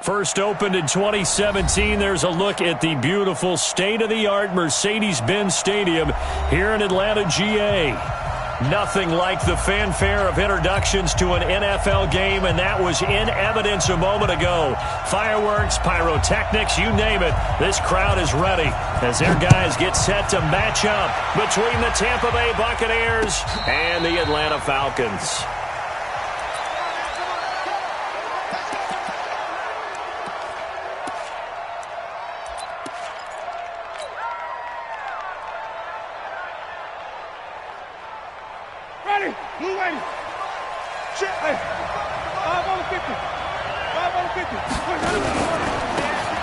First opened in 2017. There's a look at the beautiful state-of-the-art Mercedes-Benz Stadium here in Atlanta, GA. Nothing like the fanfare of introductions to an NFL game, and that was in evidence a moment ago. Fireworks, pyrotechnics, you name it. This crowd is ready as their guys get set to match up between the Tampa Bay Buccaneers and the Atlanta Falcons.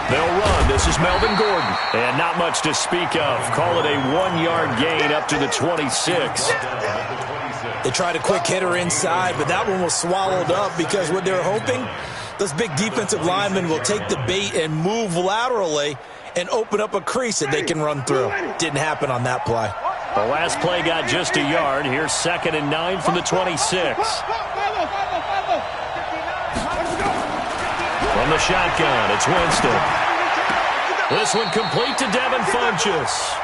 They'll run. This is Melvin Gordon. And not much to speak of. Call it a 1-yard gain up to the 26. They tried a quick hitter inside, but that one was swallowed up because what they're hoping, those big defensive linemen will take the bait and move laterally and open up a crease that they can run through. Didn't happen on that play. The last play got just a yard. Here's 2nd and 9 from the 26. From the shotgun, it's Winston. This one complete to Devin Funchess.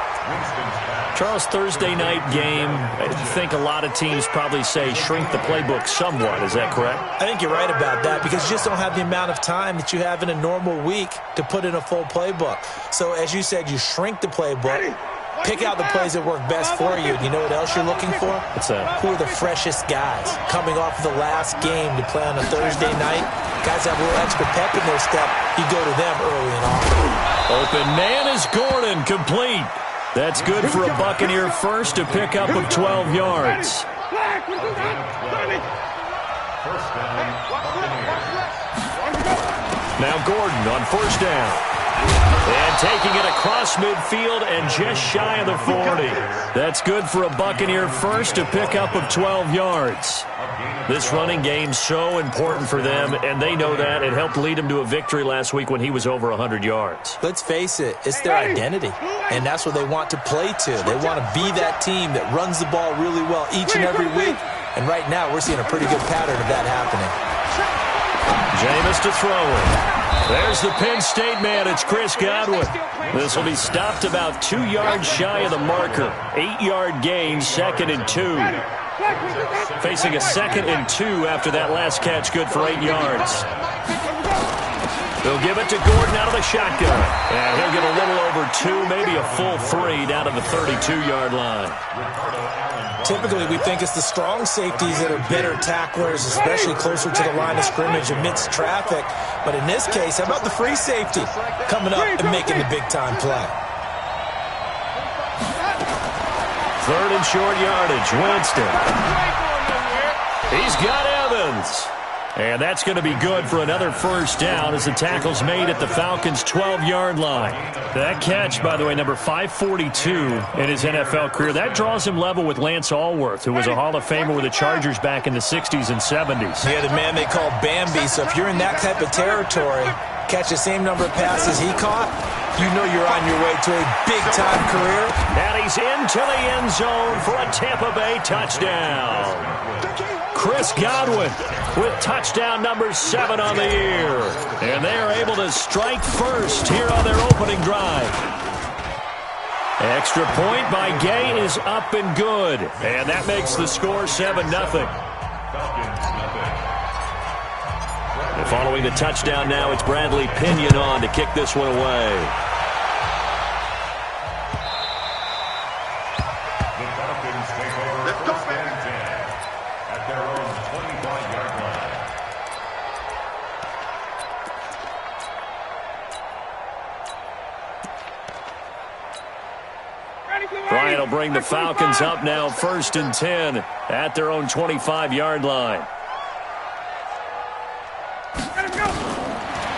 Charles, Thursday night game, I think a lot of teams probably say shrink the playbook somewhat. Is that correct? I think you're right about that because you just don't have the amount of time that you have in a normal week to put in a full playbook. So as you said, you shrink the playbook. Pick out the plays that work best for you. You know what else you're looking for? What's that? Who are the freshest guys coming off of the last game to play on a Thursday night? Guys have a little extra pep in their step. You go to them early and often. Open man is Gordon, complete. That's good for a Buccaneer first, to pick up of 12 yards. Now Gordon on first down. And taking it across midfield and just shy of the 40. That's good for a Buccaneer first, to pick up of 12 yards. This running game's so important for them, and they know that. It helped lead them to a victory last week when he was over 100 yards. Let's face it, it's their identity, and that's what they want to play to. They want to be that team that runs the ball really well each and every week, and right now we're seeing a pretty good pattern of that happening. Jameis to throw it. There's the Penn State man. It's Chris Godwin. This will be stopped about 2 yards shy of the marker. 8-yard gain, 2nd and 2. Facing a 2nd and 2 after that last catch, good for 8 yards. They'll give it to Gordon out of the shotgun. And he'll get a little over 2, maybe a full 3 down to the 32-yard line. Typically, we think it's the strong safeties that are better tacklers, especially closer to the line of scrimmage amidst traffic. But in this case, how about the free safety coming up and making the big-time play? 3rd and short yardage, Winston. He's got Evans. And that's going to be good for another first down as the tackle's made at the Falcons' 12-yard line. That catch, by the way, number 542 in his NFL career, that draws him level with Lance Allworth, who was a Hall of Famer with the Chargers back in the 60s and 70s. Yeah, the man they call Bambi. So if you're in that type of territory, catch the same number of passes he caught, you know you're on your way to a big-time career. And he's into the end zone for a Tampa Bay touchdown. Chris Godwin with touchdown number 7 on the year. And they are able to strike first here on their opening drive. Extra point by Gay is up and good. And that makes the score 7-0. Following the touchdown now, it's Bradley Pinion on to kick this one away. Bryant will bring the Falcons up now, 1st and 10 at their own 25-yard line.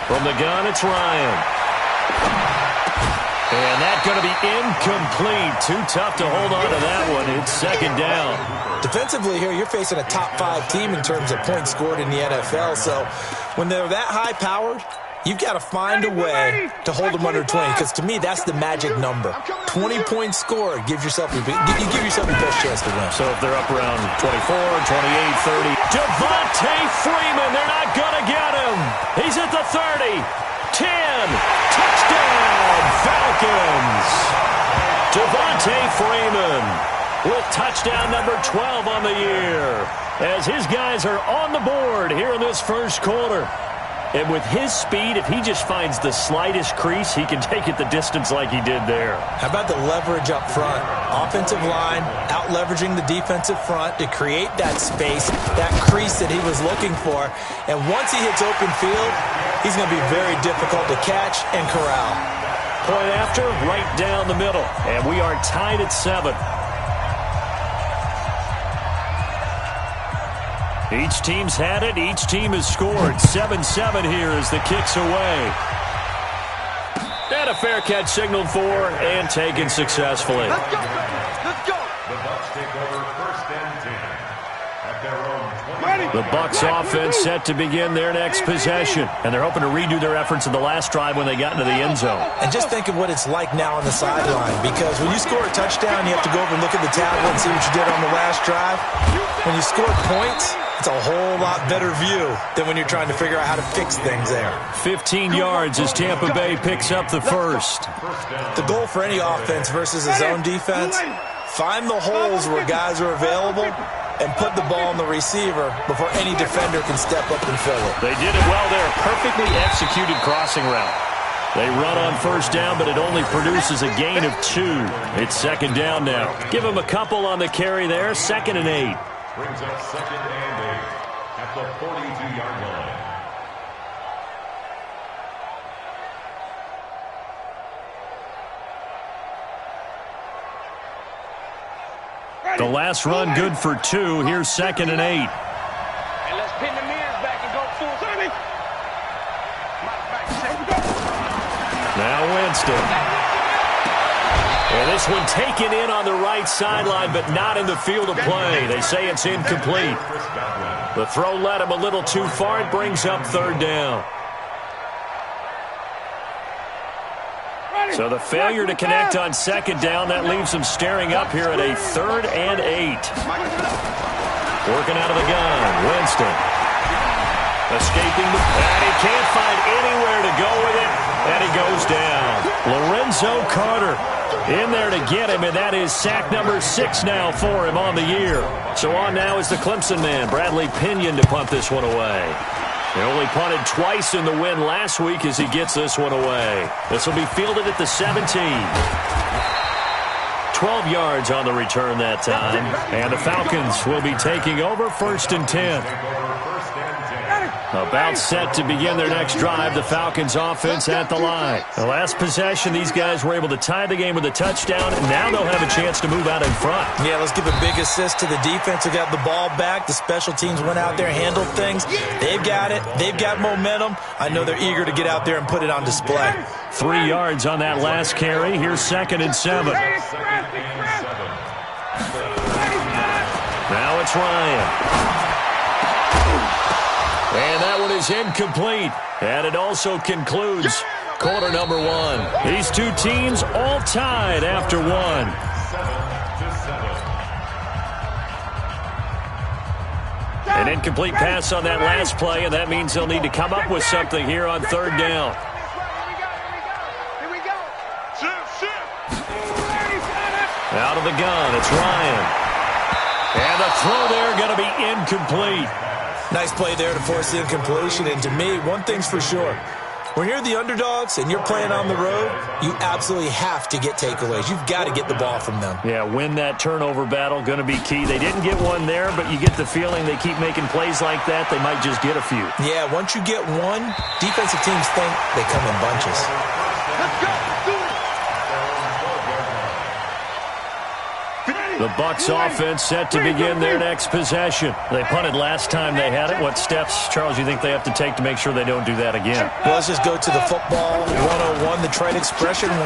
From the gun, it's Ryan. And that's going to be incomplete. Too tough to hold on to that one. It's 2nd down. Defensively here, you're facing a top 5 team in terms of points scored in the NFL. So when they're that high-powered, You've got to find a way to hold them under 20, because to me, that's the magic number. 20 points scored, you give yourself your best chance to win. So if they're up around 24, 28, 30. Devontae Freeman, they're not going to get him. He's at the 30, 10, touchdown, Falcons. Devontae Freeman with touchdown number 12 on the year, as his guys are on the board here in this first quarter. And with his speed, if he just finds the slightest crease, he can take it the distance like he did there. How about the leverage up front? Offensive line out-leveraging the defensive front to create that space, that crease that he was looking for. And once he hits open field, he's going to be very difficult to catch and corral. Point after, right down the middle. And we are tied at 7. Each team's had it. Each team has scored. 7-7 here as the kick's away. And a fair catch signaled for and taken successfully. Let's go. Let's go. The Bucs take over first and 10 at their own 20. The Bucs offense set to begin their next possession. And they're hoping to redo their efforts in the last drive when they got into the end zone. And just think of what it's like now on the sideline, because when you score a touchdown, you have to go over and look at the tablet and see what you did on the last drive. When you score points, it's a whole lot better view than when you're trying to figure out how to fix things there. 15 yards as Tampa Bay picks up the first. The goal for any offense versus a zone defense, find the holes where guys are available and put the ball on the receiver before any defender can step up and fill it. They did it well there. Perfectly executed crossing route. They run on first down, but it only produces a gain of 2. It's second down now. Give them a couple on the carry there. 2nd and 8. Brings up 2nd and 8 at the 42-yard line. The last run good for 2. Here's 2nd and 8. And let's pin the mirrors back and go full. Now Winston. And this one taken in on the right sideline, but not in the field of play. They say it's incomplete. The throw led him a little too far. It brings up 3rd down. So the failure to connect on 2nd down, that leaves him staring up here at a 3rd and 8. Working out of the gun, Winston. Escaping the... And he can't find anywhere to go with it, and he goes down. Lorenzo Carter in there to get him, and that is sack number 6 now for him on the year. So on now is the Clemson man, Bradley Pinion, to punt this one away. They only punted twice in the win last week as he gets this one away. This will be fielded at the 17. 12 yards on the return that time. And the Falcons will be taking over 1st and 10. About set to begin their next drive, the Falcons offense at the line. The last possession, these guys were able to tie the game with a touchdown, and now they'll have a chance to move out in front. Yeah, let's give a big assist to the defense who got the ball back. The special teams went out there, handled things. They've got it. They've got momentum. I know they're eager to get out there and put it on display. 3 yards on that last carry. Here's 2nd and 7. Now it's Ryan. And that one is incomplete. And it also concludes quarter number 1. These two teams all tied after 1. An incomplete pass on that last play, and that means they'll need to come up with something here on 3rd down. Out of the gun, it's Ryan. And the throw there going to be incomplete. Nice play there to force the incompletion. And to me, one thing's for sure. When you're the underdogs and you're playing on the road, you absolutely have to get takeaways. You've got to get the ball from them. Yeah, win that turnover battle, going to be key. They didn't get one there, but you get the feeling they keep making plays like that, they might just get a few. Yeah, once you get one, defensive teams think they come in bunches. Let's go. Do it. The Bucs offense set to begin their next possession. They punted last time they had it. What steps, Charles, you think they have to take to make sure they don't do that again? Well, let's just go to the football 101, the trade expression 101.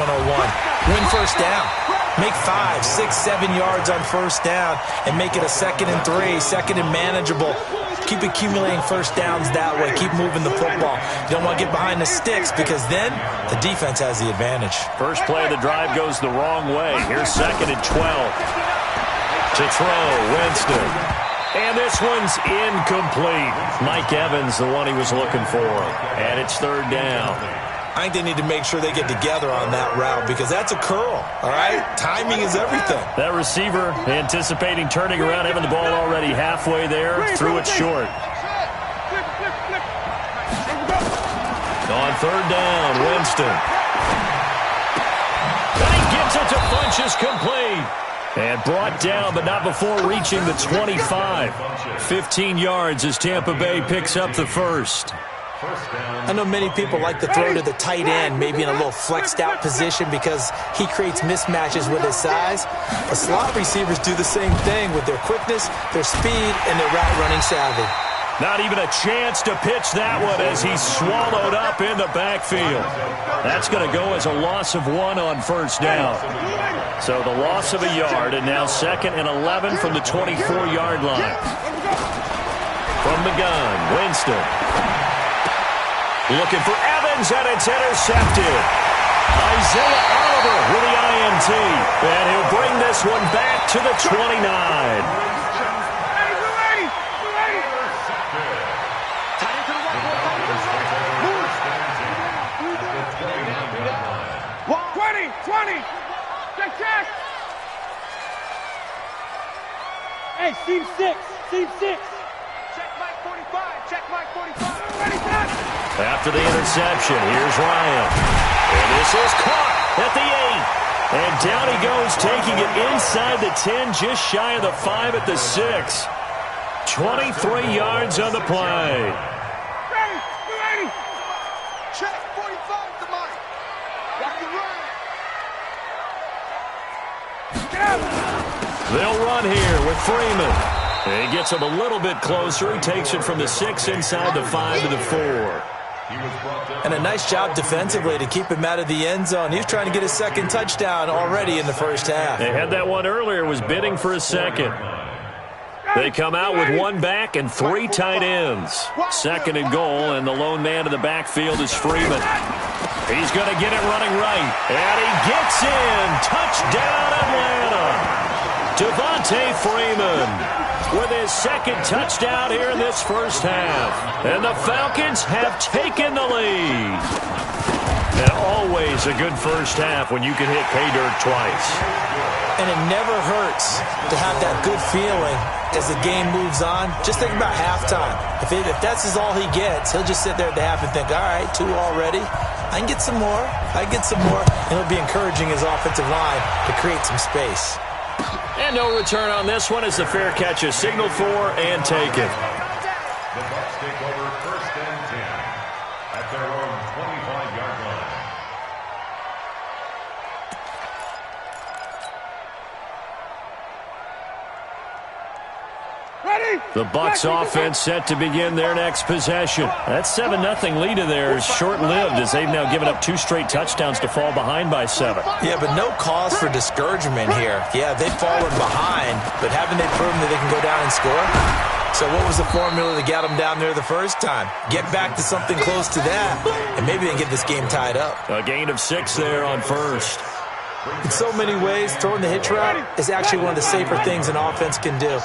Win first down. Make 5, 6, 7 yards on first down and make it a 2nd and 3, 2nd and manageable. Keep accumulating first downs that way. Keep moving the football. You don't want to get behind the sticks because then the defense has the advantage. First play of the drive goes the wrong way. Here's 2nd and 12. To throw, Winston. And this one's incomplete. Mike Evans, the one he was looking for. And it's 3rd down. I think they need to make sure they get together on that route because that's a curl, all right? Timing is everything. That receiver anticipating turning around, having the ball already halfway there, threw it short. On 3rd down, Winston. And he gets it to Funchess, complete. And brought down, but not before reaching the 25. 15 yards as Tampa Bay picks up the first. I know many people like to throw to the tight end, maybe in a little flexed out position because he creates mismatches with his size. But slot receivers do the same thing with their quickness, their speed, and their route running savvy. Not even a chance to pitch that one as he's swallowed up in the backfield. That's going to go as a loss of 1 on 1st down. So the loss of a yard, and now 2nd and 11 from the 24-yard line. From the gun, Winston. Looking for Evans, and it's intercepted. Isaiah Oliver with the INT. And he'll bring this one back to the 29. Hey, Steve 6. Steve 6. Check Mike 45. Check Mike 45. Ready, set. After the interception, here's Ryan. And this is caught at the 8. And down he goes, taking it inside the 10, just shy of the 5 at the 6. 23 yards on the play. Ready. Ready. Check 45 to Mike. Rock and run. Get out. They'll run here with Freeman. He gets him a little bit closer. He takes it from the 6 inside the 5 to the 4. And a nice job defensively to keep him out of the end zone. He was trying to get his 2nd touchdown already in the first half. They had that one earlier, was bidding for a 2nd. They come out with 1 back and 3 tight ends. 2nd and goal, and the lone man in the backfield is Freeman. He's going to get it running right. And he gets in. Touchdown, Atlanta. Devontae Freeman with his 2nd touchdown here in this first half. And the Falcons have taken the lead. And always a good first half when you can hit pay dirt twice. And it never hurts to have that good feeling as the game moves on. Just think about halftime. If that's all he gets, he'll just sit there at the half and think, all right, 2 already. I can get some more. I can get some more. And he'll be encouraging his offensive line to create some space. And no return on this one as the fair catch is signaled for and taken. The Bucs take over 1st and 10 at their own 25-yard line. Ready. The Bucs offense set to begin their next possession. That 7-0 lead of theirs short-lived as they've now given up 2 straight touchdowns to fall behind by 7. Yeah, but no cause for discouragement here. Yeah, they've fallen behind, but haven't they proven that they can go down and score? So what was the formula that got them down there the first time? Get back to something close to that, and maybe they can get this game tied up. A gain of 6 there on 1st. In so many ways, throwing the hitch route is actually one of the safer things an offense can do.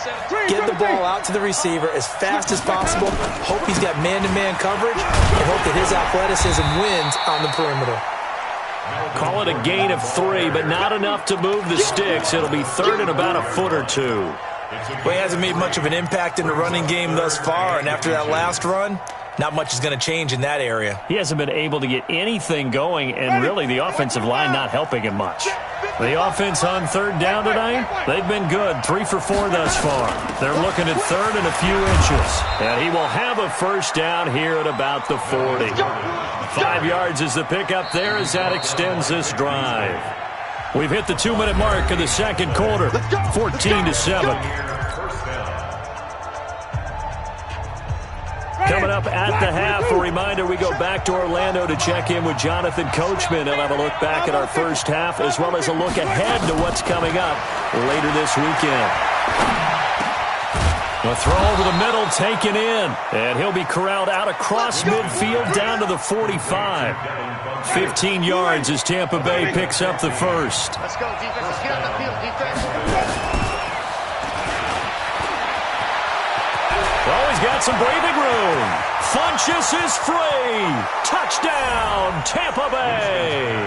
Get the ball out to the receiver as fast as possible, hope he's got man-to-man coverage, and hope that his athleticism wins on the perimeter. Call it a gain of 3, but not enough to move the sticks. It'll be 3rd and about a foot or 2. Well, he hasn't made much of an impact in the running game thus far, and after that last run, not much is going to change in that area. He hasn't been able to get anything going, and really the offensive line not helping him much. The offense on 3rd down tonight, they've been good. 3 for 4 thus far. They're looking at 3rd and a few inches. And he will have a first down here at about the 40. 5 yards is the pickup there as that extends this drive. We've hit the 2-minute mark of the 2nd quarter, 14-7. Coming up at the half, a reminder, we go back to Orlando to check in with Jonathan Coachman. He'll have a look back at our first half as well as a look ahead to what's coming up later this weekend. A throw over the middle, taken in. And he'll be corralled out across midfield down to the 45. 15 yards as Tampa Bay picks up the first. Let's go, defense. Let's get on the field, defense. Oh, he's got some breathing room. Funchess is free. Touchdown, Tampa Bay.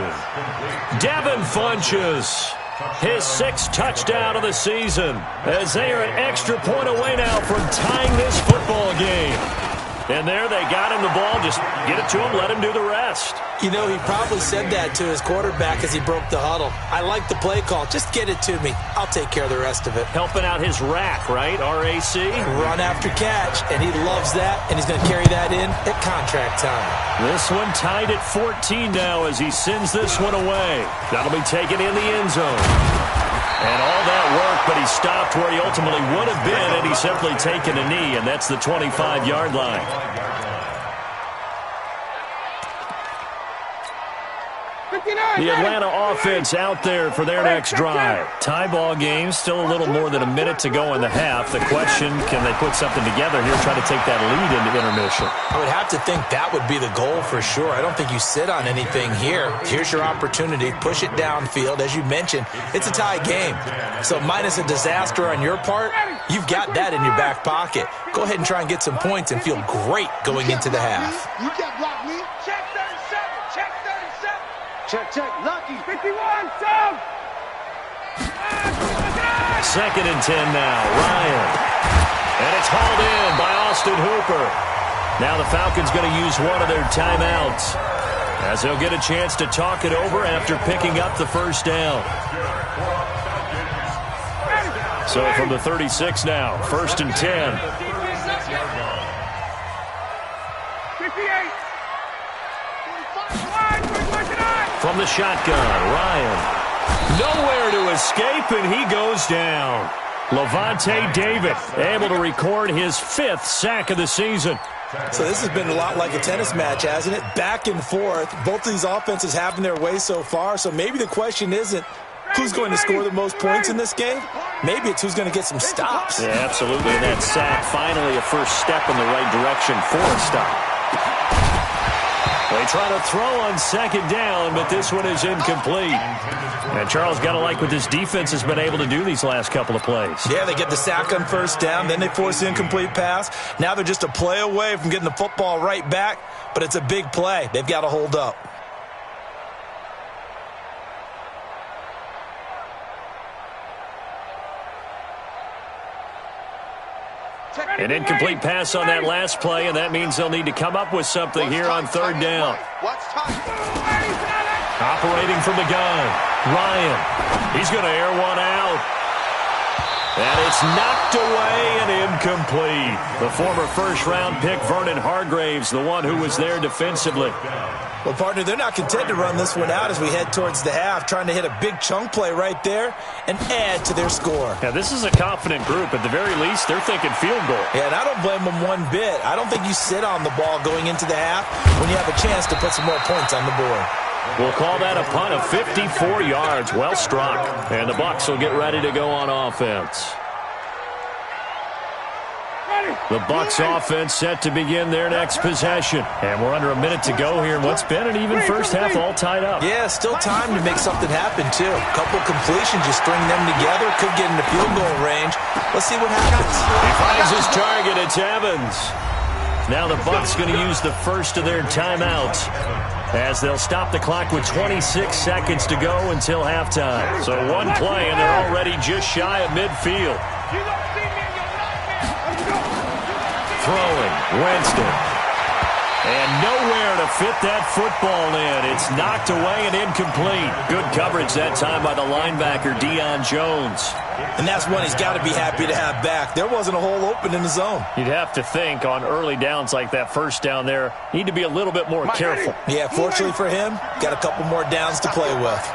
Devin Funchess. His 6th touchdown of the season, as they are an extra point away now from tying this football game. And there they got him the ball. Just get it to him, let him do the rest. You know, he probably said that to his quarterback as he broke the huddle. I like the play call. Just get it to me. I'll take care of the rest of it. Helping out his rack, right? RAC? Run after catch, and he loves that, and he's going to carry that in at contract time. This one tied at 14 now as he sends this one away. That'll be taken in the end zone. And all that work, but he stopped where he ultimately would have been, and he's simply taken a knee, and that's the 25-yard line. The Atlanta offense out there for their next drive. Tie ball game, still a little more than a minute to go in the half. The question, can they put something together here, try to take that lead into intermission? I would have to think that would be the goal for sure. I don't think you sit on anything here. Here's your opportunity. Push it downfield. As you mentioned, it's a tie game. So minus a disaster on your part, you've got that in your back pocket. Go ahead and try and get some points and feel great going into the half. You can't block me. Check 37. Check 37. Check. Lucky. 51. Down. 2nd and 10 now. Ryan. And it's hauled in by Austin Hooper. Now the Falcons going to use one of their timeouts, as they'll get a chance to talk it over after picking up the first down. So from the 36 now, 1st and 10. 58. From the shotgun, Ryan. Nowhere to escape, and he goes down. Levante David able to record his 5th sack of the season. So this has been a lot like a tennis match, hasn't it? Back and forth. Both of these offenses having their way so far, so maybe the question isn't who's going to score the most points in this game. Maybe it's who's going to get some stops. Yeah, absolutely. And that sack, finally a first step in the right direction for a stop. They try to throw on 2nd down, but this one is incomplete. And Charles, got to like what this defense has been able to do these last couple of plays. Yeah, they get the sack on 1st down, then they force the incomplete pass. Now they're just a play away from getting the football right back, but it's a big play. They've got to hold up. An incomplete pass on that last play, and that means they'll need to come up with something here on 3rd down. Operating from the gun, Ryan. He's going to air one out. And it's knocked away and incomplete. The former 1st-round pick, Vernon Hargraves, the one who was there defensively. Well, partner, they're not content to run this one out as we head towards the half, trying to hit a big chunk play right there and add to their score. Yeah, this is a confident group. At the very least, they're thinking field goal. Yeah, and I don't blame them one bit. I don't think you sit on the ball going into the half when you have a chance to put some more points on the board. We'll call that a punt of 54 yards. Well struck. And the Bucs will get ready to go on offense. The Bucs offense set to begin their next possession. And we're under a minute to go here in what's been an even first half, all tied up. Yeah, still time to make something happen, too. A couple completions, you string them together, could get into field goal range. Let's see what happens. He finds his target. It's Evans. Now the Bucs going to use the first of their timeouts, as they'll stop the clock with 26 seconds to go until halftime. So one play, and they're already just shy of midfield. Throwing, Winston. And nowhere to fit that football in. It's knocked away and incomplete. Good coverage that time by the linebacker, Deion Jones. And that's one he's got to be happy to have back. There wasn't a hole open in the zone. You'd have to think on early downs like that first down there, need to be a little bit more careful. Yeah, fortunately for him, got a couple more downs to play with.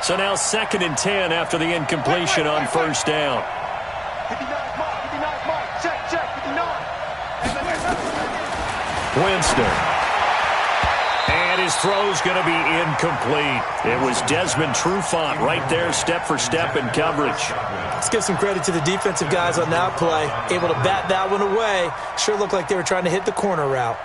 So now 2nd and 10 after the incompletion on first down. 59 mark. Check, 59. Winston. And his throw's going to be incomplete. It was Desmond Trufant right there, step for step in coverage. Let's give some credit to the defensive guys on that play. Able to bat that one away. Sure looked like they were trying to hit the corner route.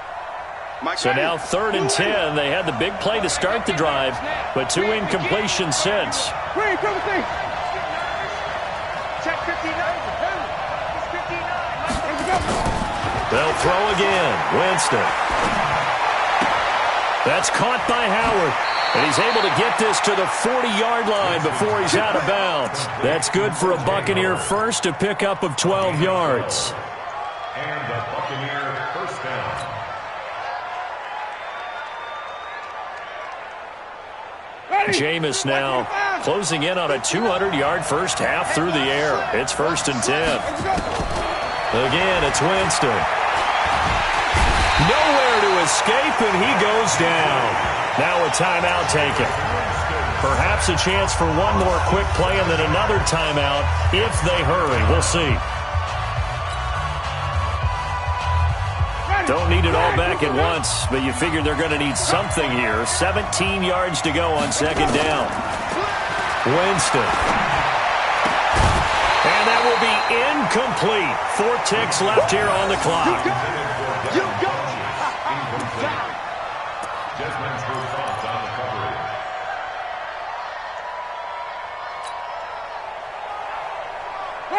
So now 3rd and 10. They had the big play to start the drive, but 2 incompletions since. Check 59. They'll throw again. Winston. That's caught by Howard. And he's able to get this to the 40-yard line before he's out of bounds. That's good for a Buccaneer first, a pickup of 12 yards. And the Buccaneer first down. Jameis now closing in on a 200-yard first half through the air. It's 1st and 10. Again, it's Winston. Nowhere to escape, and he goes down. Now a timeout taken. Perhaps a chance for one more quick play and then another timeout if they hurry. We'll see. Don't need it all back at once, but you figure they're going to need something here. 17 yards to go on 2nd down. Winston. And that will be incomplete. 4 ticks left here on the clock. You go. Desmond's response on the coverage.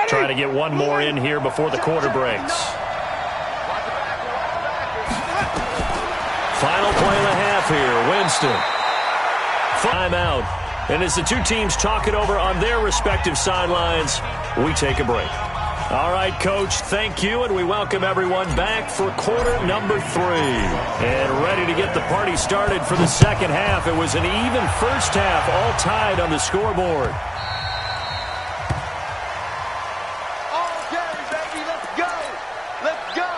Trying to get one more in here before the quarter breaks. Final play and a half here. Winston. Timeout. And as the two teams talk it over on their respective sidelines, we take a break. All right, Coach, thank you, and we welcome everyone back for quarter number 3. And ready to get the party started for the second half. It was an even first half, all tied on the scoreboard. Okay, baby, let's go. Let's go.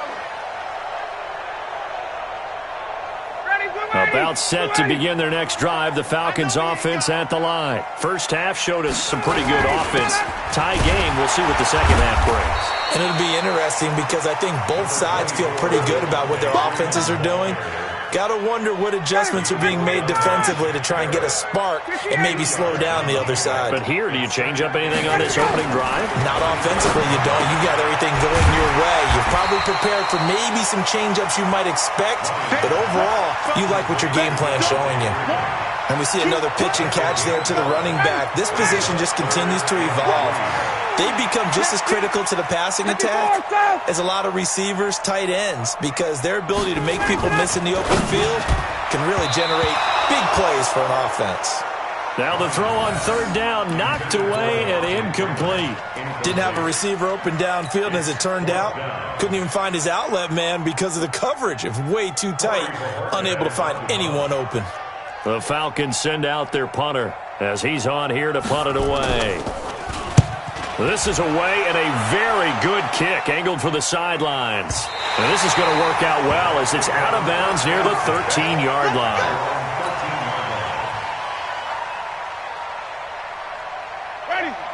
About set to begin their next drive, the Falcons offense at the line. First half showed us some pretty good offense. Tie game, we'll see what the second half brings. And it'll be interesting because I think both sides feel pretty good about what their offenses are doing. Got to wonder what adjustments are being made defensively to try and get a spark and maybe slow down the other side. But here, do you change up anything on this opening drive? Not offensively, you don't. You got everything going your way. You're probably prepared for maybe some change-ups you might expect, but overall, you like what your game plan's showing you. And we see another pitch and catch there to the running back. This position just continues to evolve. They become just as critical to the passing attack as a lot of receivers, tight ends, because their ability to make people miss in the open field can really generate big plays for an offense. Now the throw on 3rd down, knocked away and incomplete. Didn't have a receiver open downfield, and as it turned out, couldn't even find his outlet man because of the coverage. It was way too tight, unable to find anyone open. The Falcons send out their punter as he's on here to punt it away. This is away and a very good kick angled for the sidelines. And this is going to work out well as it's out of bounds near the 13-yard line.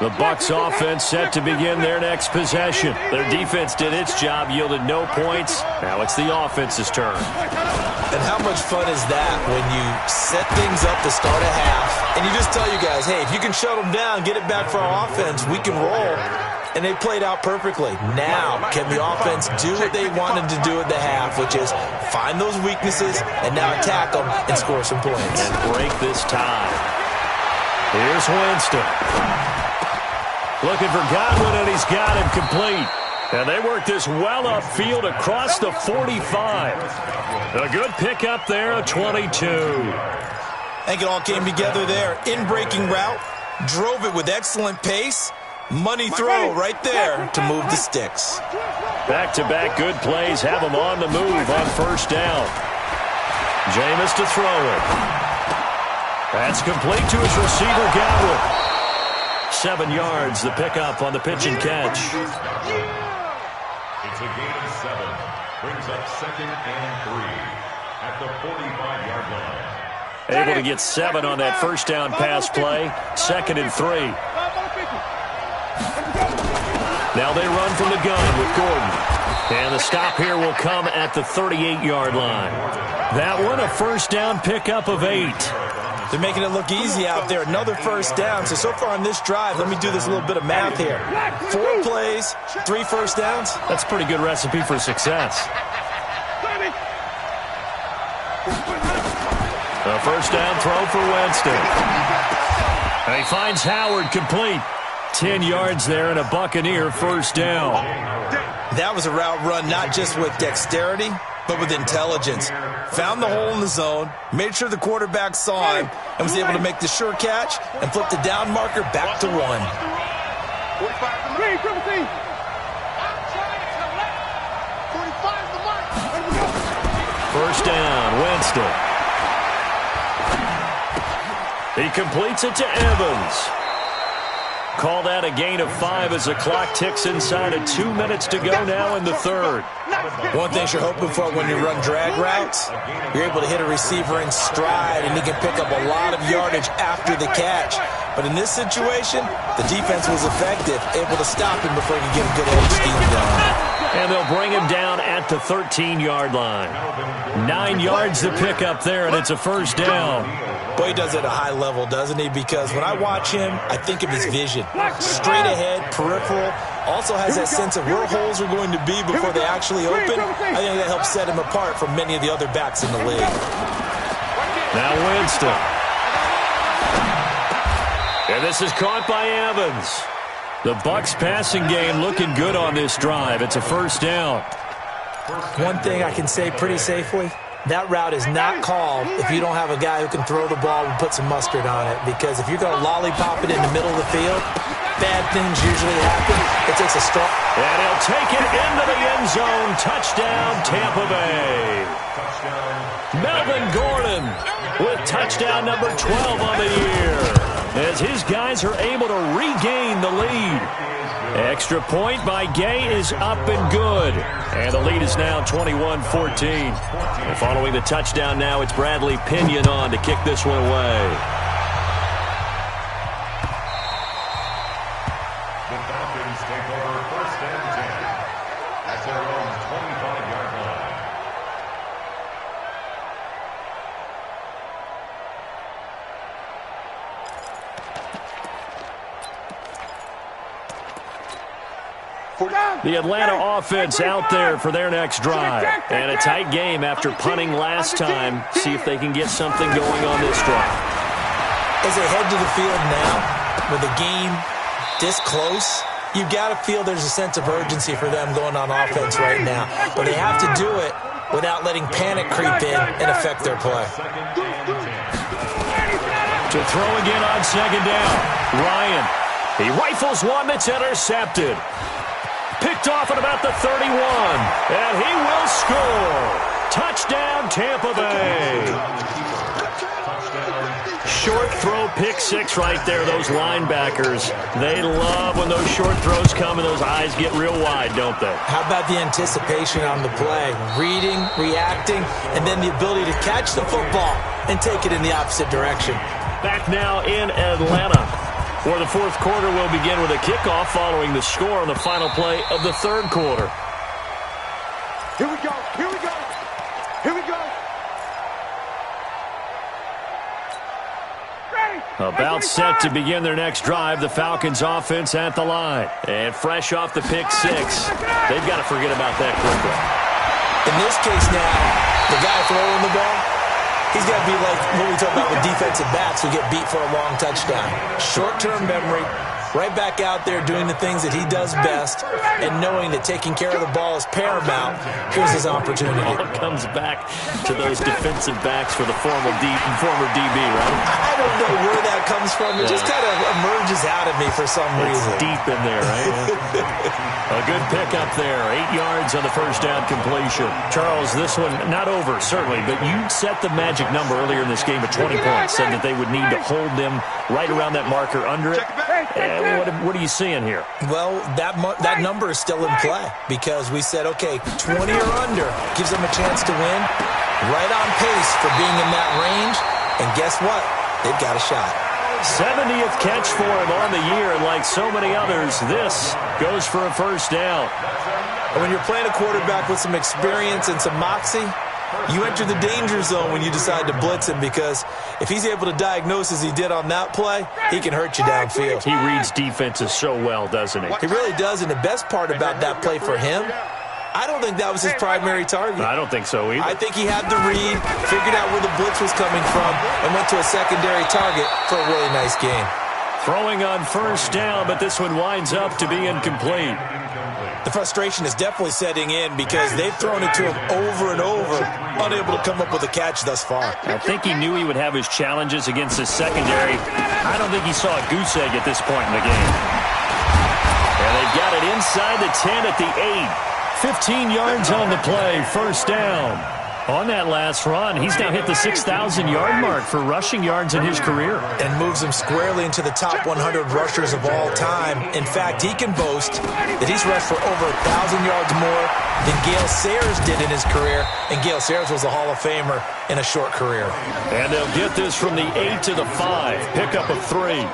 The Bucs offense set to begin their next possession. Their defense did its job, yielded no points. Now it's the offense's turn. And how much fun is that when you set things up to start a half and you just tell you guys, hey, if you can shut them down, get it back for our offense, we can roll. And they played out perfectly. Now, can the offense do what they wanted to do at the half, which is find those weaknesses and now attack them and score some points. And break this tie. Here's Winston. Looking for Godwin, and he's got him complete. And they work this well upfield across the 45. A good pickup there, a 22. I think it all came together there. In-breaking route, drove it with excellent pace. Money throw right there to move the sticks. Back-to-back good plays have him on the move on 1st down. Jameis to throw it. That's complete to his receiver, Godwin. 7 yards, the pickup on the pitch and catch. It's a gain of 7. Brings up 2nd and 3 at the 45-yard line. Able to get 7 on that 1st down pass play. 2nd and 3. Now they run from the gun with Gordon. And the stop here will come at the 38-yard line. That one, a 1st down pickup of 8. They're making it look easy out there. Another first down. So far on this drive, let me do this little bit of math here. 4 plays, 3 first downs. That's a pretty good recipe for success. A first down throw for Winston. And he finds Howard complete. 10 yards there and a Buccaneer first down. That was a route run not just with dexterity, but with intelligence. Found the hole in the zone, made sure the quarterback saw him, and was able to make the sure catch and flip the down marker back to 1. First down, Winston. He completes it to Evans. Call that a gain of 5 as the clock ticks inside of 2 minutes to go now in the third. One thing you're hoping for when you run drag routes, you're able to hit a receiver in stride and he can pick up a lot of yardage after the catch. But in this situation, the defense was effective, able to stop him before he could get a good edge steam going. And they'll bring him down at the 13-yard line. 9 yards to pick up there, and it's a first down. Boy, he does it at a high level, doesn't he? Because when I watch him, I think of his vision. Straight ahead, peripheral. Also has that sense of where holes are going to be before they actually open. I think that helps set him apart from many of the other backs in the league. Now Winston. And this is caught by Evans. The Bucs passing game looking good on this drive. It's a first down. One thing I can say pretty safely, that route is not called if you don't have a guy who can throw the ball and put some mustard on it. Because if you're going to lollipop it in the middle of the field, bad things usually happen. It takes a strong... And he'll take it into the end zone. Touchdown, Tampa Bay. Melvin Gordon with touchdown number 12 on the year, as his guys are able to regain the lead. Extra point by Gay is up and good. And the lead is now 21-14. And following the touchdown now, it's Bradley Pinion on to kick this one away. The Falcons take over first and 10 at their own 25-yard line. The Atlanta offense out there for their next drive. And a tight game after punting last time. See if they can get something going on this drive. As they head to the field now, with the game this close, you've got to feel there's a sense of urgency for them going on offense right now. But they have to do it without letting panic creep in and affect their play. To throw again on second down. Ryan. He rifles one that's intercepted. Picked off at about the 31. And he will score. Touchdown, Tampa Bay. Short throw, pick six right there. Those linebackers, they love when those short throws come and those eyes get real wide, don't they? How about the anticipation on the play? Reading, reacting, and then the ability to catch the football and take it in the opposite direction. Back now in Atlanta, where the fourth quarter will begin with a kickoff following the score on the final play of the third quarter. Here we go, here we go, here we go. About set to begin their next drive, the Falcons offense at the line. And fresh off the pick six, they've got to forget about that quickly. In this case now, the guy throwing the ball, he's got to be like what we talk about with defensive backs who get beat for a long touchdown. Short-term memory, right back out there doing the things that he does best, and knowing that taking care of the ball is paramount. Here's his opportunity. All comes back to those defensive backs for the former DB, right? I don't know where that comes from. It just kind of emerges out of me for some reason. It's deep in there, right? A good pickup there. 8 yards on the first down completion. Charles, this one not over, certainly, but you set the magic number earlier in this game at 20 points, said that they would need to hold them right around that marker under it. What are you seeing here? Well, that number is still in play because we said, okay, 20 or under gives them a chance to win. Right on pace for being in that range. And guess what? They've got a shot. 70th catch for him on the year, and like so many others, this goes for a first down. And when you're playing a quarterback with some experience and some moxie, You enter the danger zone when you decide to blitz him, because if he's able to diagnose as he did on that play, he can hurt you downfield. He reads defenses so well, doesn't he? He really does, and the best part about that play for him, I don't think that was his primary target. I don't think so either. I think he had the read, figured out where the blitz was coming from, and went to a secondary target for a really nice gain. Throwing on first down, but this one winds up to be incomplete. The frustration is definitely setting in because they've thrown it to him over and over, unable to come up with a catch thus far. I think he knew he would have his challenges against his secondary. I don't think he saw a goose egg at this point in the game. And they've got it inside the 10 at the 8. 15 yards on the play, first down. On that last run, he's now hit the 6,000-yard mark for rushing yards in his career. And moves him squarely into the top 100 rushers of all time. In fact, he can boast that he's rushed for over 1,000 yards more than Gale Sayers did in his career. And Gale Sayers was a Hall of Famer in a short career. And they'll get this from the 8 to the 5. Pickup of 3.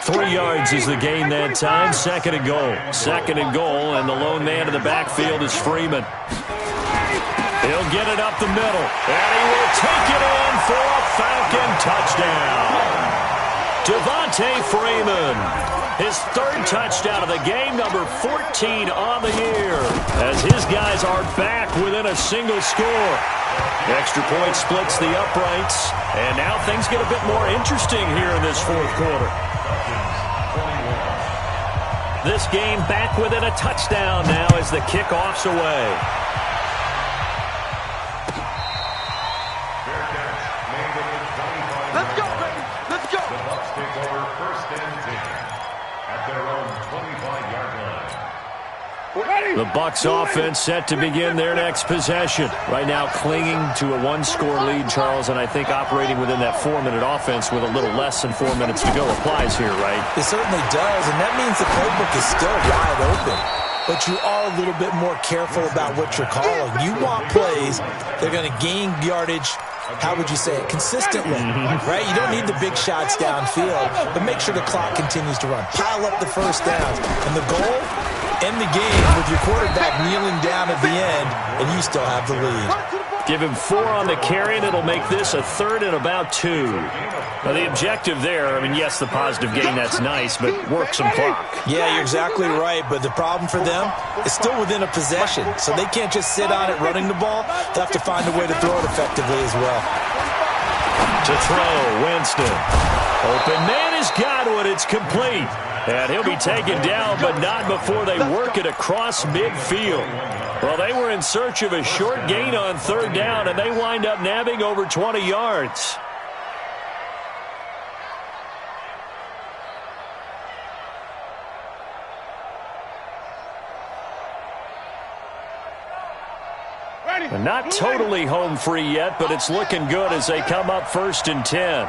3 yards is the gain that time. Second and goal. Second and goal, and the lone man in the backfield is Freeman. He'll get it up the middle, and he will take it in for a Falcon touchdown. Devontae Freeman, his third touchdown of the game, number 14 on the year, as his guys are back within a single score. Extra point splits the uprights, and now things get a bit more interesting here in this fourth quarter. This game back within a touchdown now as the kickoff's away. Let's go, baby. Let's go. The Bucs take over first and 10 at their own 25-yard line. We're ready. The Bucs offense set to begin their next possession. Right now clinging to a one-score lead, Charles, and I think operating within that 4-minute offense with a little less than 4 minutes to go applies here, right? It certainly does, and that means the playbook is still wide open. But you are a little bit more careful about what you're calling. You want plays that are going to gain yardage, how would you say it, consistently, right? You don't need the big shots downfield, but make sure the clock continues to run. Pile up the first downs. And the goal, end the game with your quarterback kneeling down at the end, and you still have the lead. Give him 4 on the carry, and it'll make this a third and about 2. Now, the objective there, I mean, yes, the positive gain, that's nice, but work some clock. Yeah, you're exactly right, but the problem for them is still within a possession, so they can't just sit on it running the ball. They'll have to find a way to throw it effectively as well. To throw, Winston. Open man has got one. It's complete. And he'll be taken down, but not before they work it across midfield. Well, they were in search of a short gain on third down, and they wind up nabbing over 20 yards. And not totally home free yet, but it's looking good as they come up first and 10.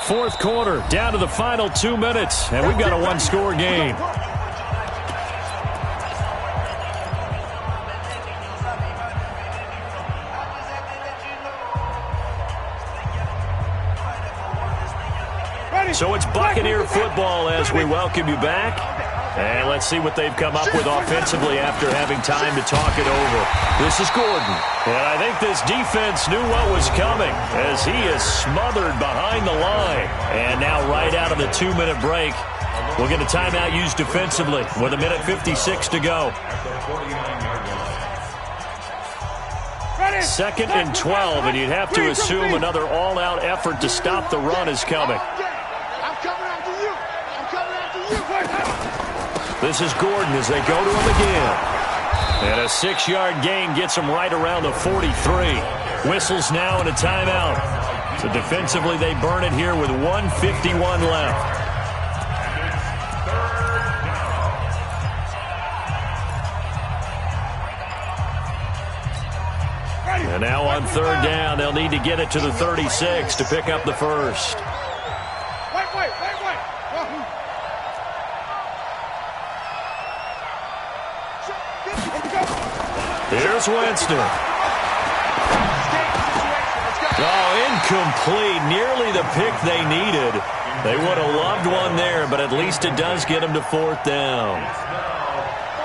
Fourth quarter, down to the final 2 minutes, and we've got a one-score game. So it's Buccaneer football as we welcome you back. And let's see what they've come up with offensively after having time to talk it over. This is Gordon. And I think this defense knew what was coming as he is smothered behind the line. And now right out of the 2-minute break, we'll get a timeout used defensively with 1:56 to go. Second and 12, and you'd have to assume another all-out effort to stop the run is coming. This is Gordon as they go to him again. And a 6-yard gain gets him right around the 43. Whistles now and a timeout. So defensively they burn it here with 1:51 left. And now on third down, they'll need to get it to the 36 to pick up the first. Wait. Here's Winston. Oh, incomplete. Nearly the pick they needed. They would have loved one there, but at least it does get them to 4th down.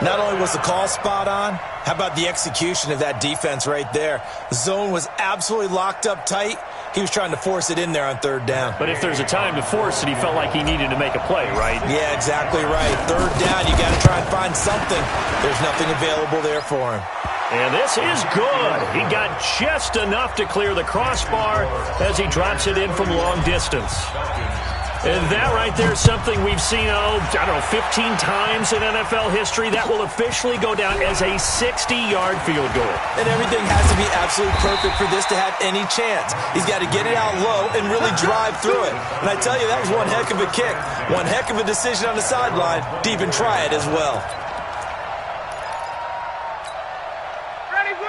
Not only was the call spot on, how about the execution of that defense right there? The zone was absolutely locked up tight. He was trying to force it in there on 3rd down. But if there's a time to force it, he felt like he needed to make a play, right? Yeah, exactly right. 3rd down, you got to try and find something. There's nothing available there for him. And this is good. He got just enough to clear the crossbar as he drops it in from long distance. And that right there is something we've seen, 15 times in NFL history. That will officially go down as a 60-yard field goal. And everything has to be absolutely perfect for this to have any chance. He's got to get it out low and really drive through it. And I tell you, that was one heck of a kick. One heck of a decision on the sideline to even try it as well.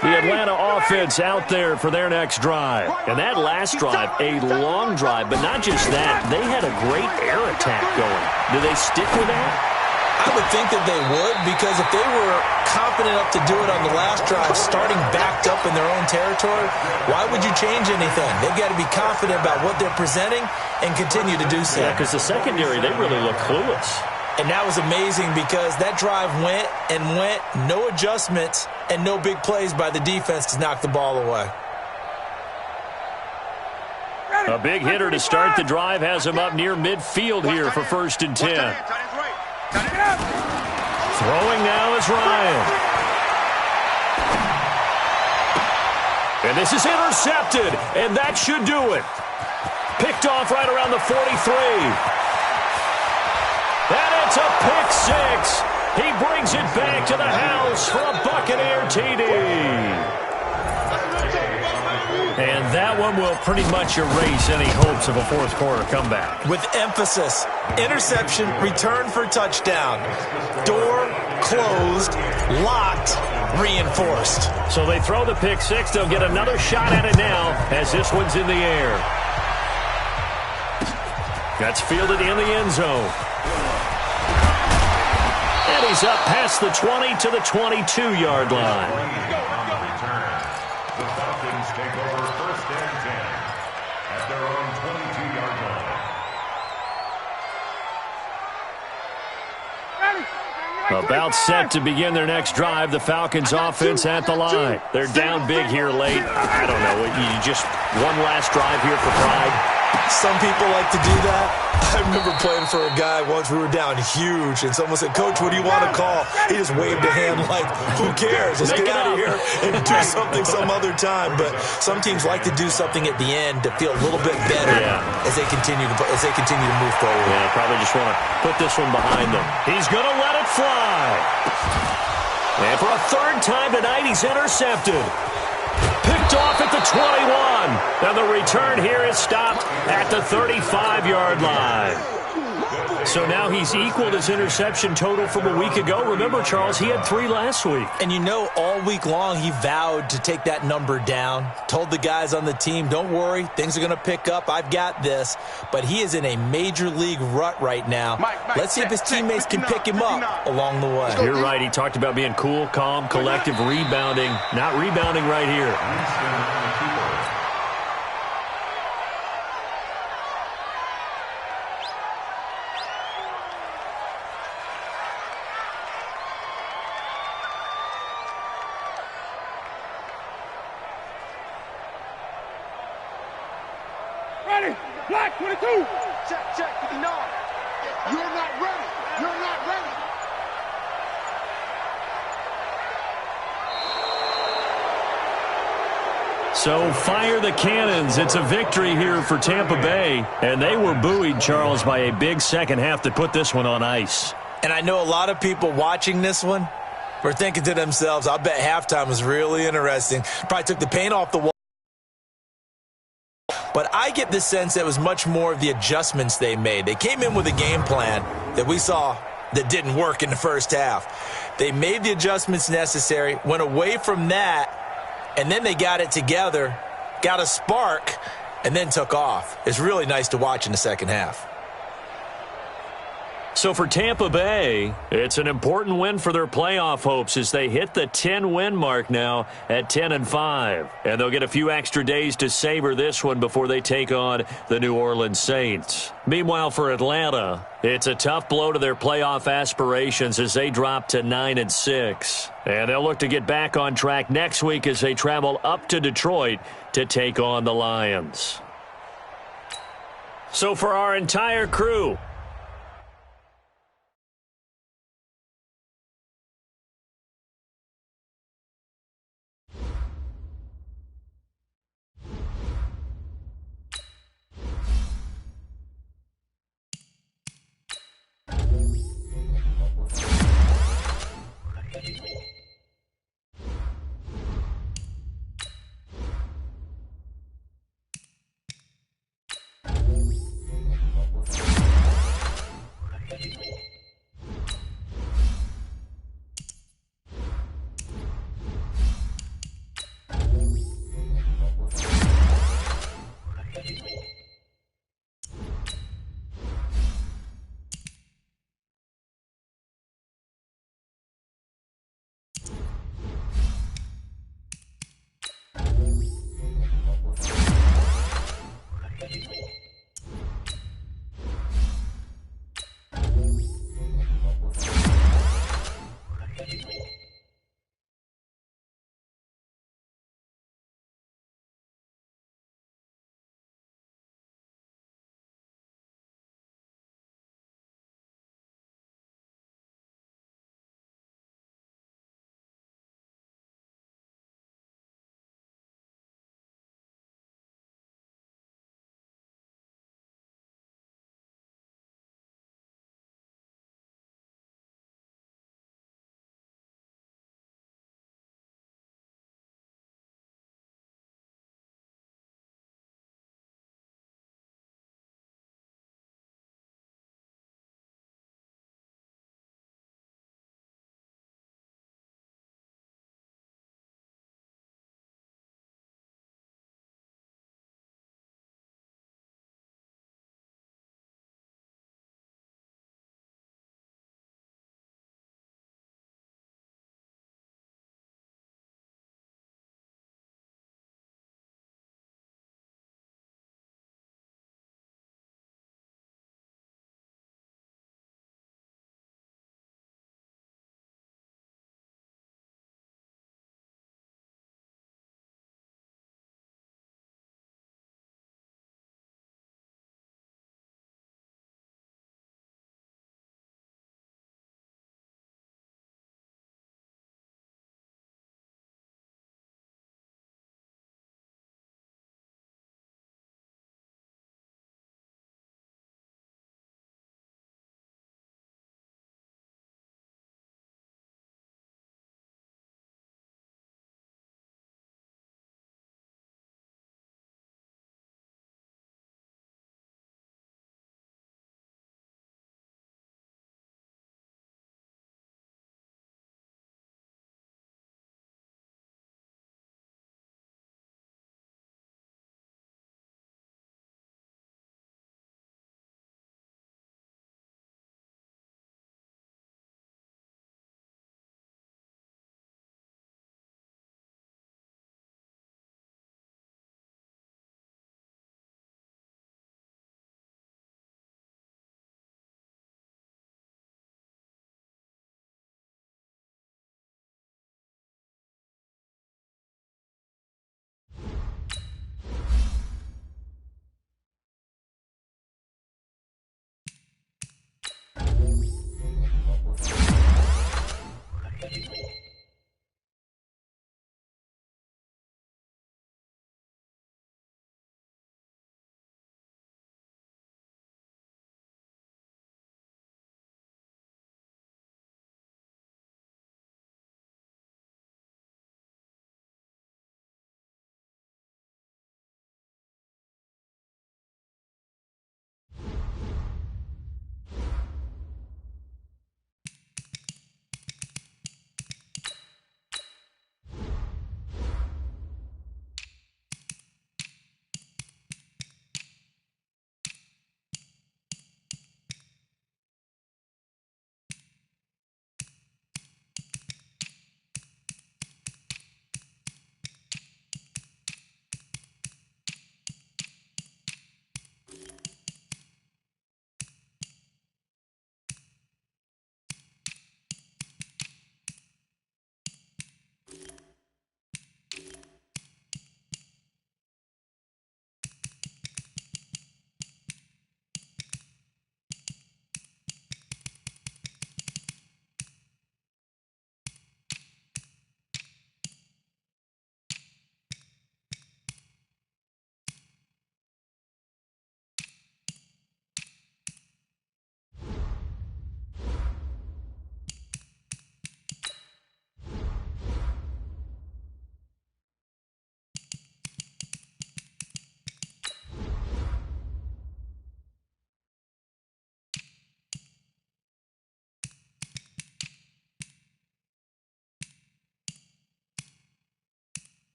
The Atlanta offense out there for their next drive. And that last drive, a long drive, but not just that. They had a great air attack going. Do they stick with that? I would think that they would, because if they were confident enough to do it on the last drive, starting backed up in their own territory, why would you change anything? They've got to be confident about what they're presenting and continue to do so. Yeah, because the secondary, they really look clueless. And that was amazing because that drive went and went, no adjustments and no big plays by the defense to knock the ball away. A big hitter to start the drive has him up near midfield here for 1st and 10. Throwing now is Ryan. And this is intercepted, and that should do it. Picked off right around the 43. And it's a pick 6. He brings it back to the house for a Buccaneer TD. And that one will pretty much erase any hopes of a 4th quarter comeback. With emphasis, interception, return for touchdown. Door closed, locked, reinforced. So they throw the pick 6. They'll get another shot at it now as this one's in the air. That's fielded in the end zone. And he's up past the 20 to the 22-yard line. The Falcons take over 1st and 10 at their own 22-yard line. About set to begin their next drive. The Falcons offense at the line. They're down big here late. I don't know. You just one last drive here for pride. Some people like to do that. I remember playing for a guy once. We were down huge, and someone said, "Coach, what do you want to call?" He just waved a hand like, "Who cares? Let's get out of here and do something some other time." But some teams like to do something at the end to feel a little bit better as they continue to move forward. Yeah, probably just want to put this one behind them. He's going to let it fly. And for a 3rd time tonight, he's intercepted. Picked off at the 21. And the return here is stopped at the 35-yard line. So now he's equaled his interception total from a week ago. Remember, Charles, he had 3 last week. And you know, all week long he vowed to take that number down. Told the guys on the team, don't worry, things are going to pick up. I've got this. But he is in a major league rut right now. Let's see if his teammates can pick him up along the way. You're right. He talked about being cool, calm, collective, rebounding. Not rebounding right here. Black 22. Check. No. You're not ready. You're not ready. So fire the cannons. It's a victory here for Tampa Bay. And they were buoyed, Charles, by a big second half that put this one on ice. And I know a lot of people watching this one were thinking to themselves, I bet halftime was really interesting. Probably took the paint off the wall. But I get the sense that it was much more of the adjustments they made. They came in with a game plan that we saw that didn't work in the first half. They made the adjustments necessary, went away from that, and then they got it together, got a spark, and then took off. It's really nice to watch in the second half. So for Tampa Bay, it's an important win for their playoff hopes as they hit the 10-win mark now at 10-5. And they'll get a few extra days to savor this one before they take on the New Orleans Saints. Meanwhile, for Atlanta, it's a tough blow to their playoff aspirations as they drop to 9-6. And they'll look to get back on track next week as they travel up to Detroit to take on the Lions. So for our entire crew,